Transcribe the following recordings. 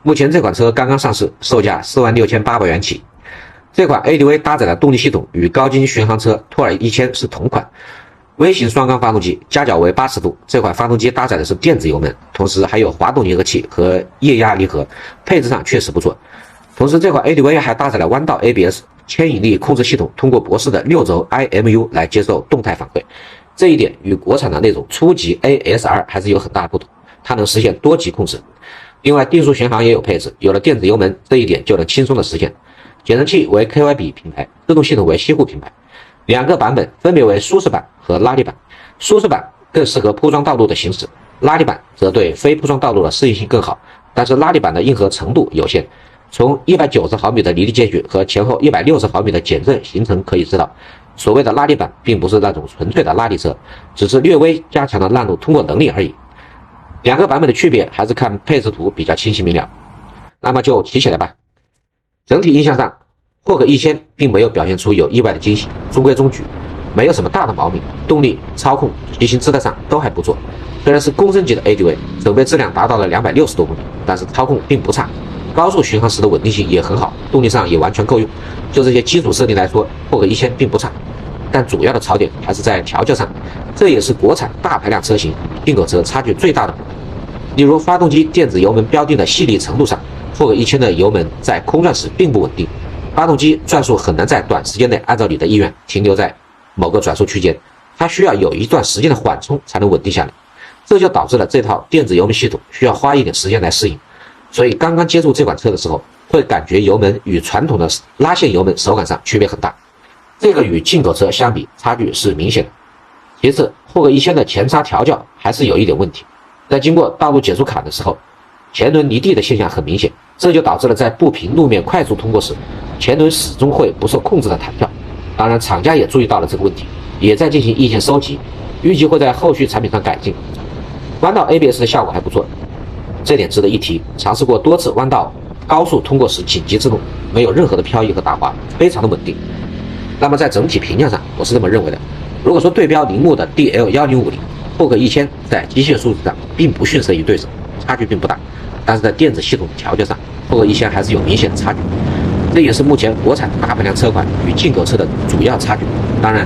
目前这款车刚刚上市，售价46800元起。这款 ADV 搭载的动力系统与高精巡航车兔尔1000是同款，微型双缸发动机，夹角为80度。这款发动机搭载的是电子油门，同时还有滑动离合器和液压离合，配置上确实不错。同时，这款 ADV 还搭载了弯道 ABS 牵引力控制系统，通过博世的6轴 IMU 来接受动态反馈。这一点与国产的那种初级 ASR 还是有很大的不同，它能实现多级控制。另外，定速巡航也有配置，有了电子油门，这一点就能轻松的实现。减震器为 KYB 品牌，制动系统为西湖品牌。两个版本分别为舒适版和拉力版，舒适版更适合铺装道路的行驶，拉力版则对非铺装道路的适应性更好。但是拉力版的硬核程度有限，从190毫米的离地间距和前后160毫米的减震行程可以知道，所谓的拉力版并不是那种纯粹的拉力车，只是略微加强了烂路通过能力而已。两个版本的区别还是看配置图比较清晰明了。那么就骑起来吧。整体印象上，霍克1000并没有表现出有意外的惊喜，中规中矩，没有什么大的毛病，动力、操控、骑行姿态上都还不错。虽然是公升级的 ADV， 整备质量达到了260多公里，但是操控并不差，高速巡航时的稳定性也很好，动力上也完全够用。就这些基础设定来说，霍克1000并不差。但主要的槽点还是在调教上，这也是国产大排量车型与进口车差距最大的部分。例如发动机电子油门标定的细腻程度上，霍克1000的油门在空转时并不稳定，发动机转速很难在短时间内按照你的意愿停留在某个转速区间，它需要有一段时间的缓冲才能稳定下来，这就导致了这套电子油门系统需要花一点时间来适应。所以刚刚接触这款车的时候，会感觉油门与传统的拉线油门手感上区别很大，这个与进口车相比差距是明显的。其次，霍克1000的前叉调教还是有一点问题，在经过道路减速坎的时候，前轮离地的现象很明显，这就导致了在不平路面快速通过时，前轮始终会不受控制的弹跳。当然，厂家也注意到了这个问题，也在进行意见收集，预计会在后续产品上改进。弯道 ABS 的效果还不错，这点值得一提。尝试过多次弯道高速通过时紧急制动，没有任何的漂移和打滑，非常的稳定。那么在整体评价上，我是这么认为的。如果说对标铃木的 DL1050，霍克1000在机械素质上并不逊色于对手，差距并不大。但是在电子系统调教上，霍克1000还是有明显的差距，这也是目前国产大排量车款与进口车的主要差距。当然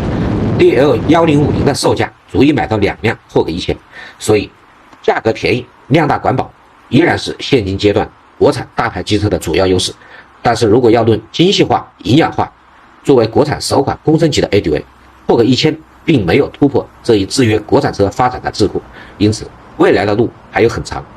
，DL1050的售价足以买到2辆霍克1000，所以价格便宜、量大管饱，依然是现今阶段国产大排机车的主要优势。但是如果要论精细化、营养化，作为国产首款公升级的 ADV， 霍克1000并没有突破这一制约国产车发展的桎梏，因此未来的路还有很长。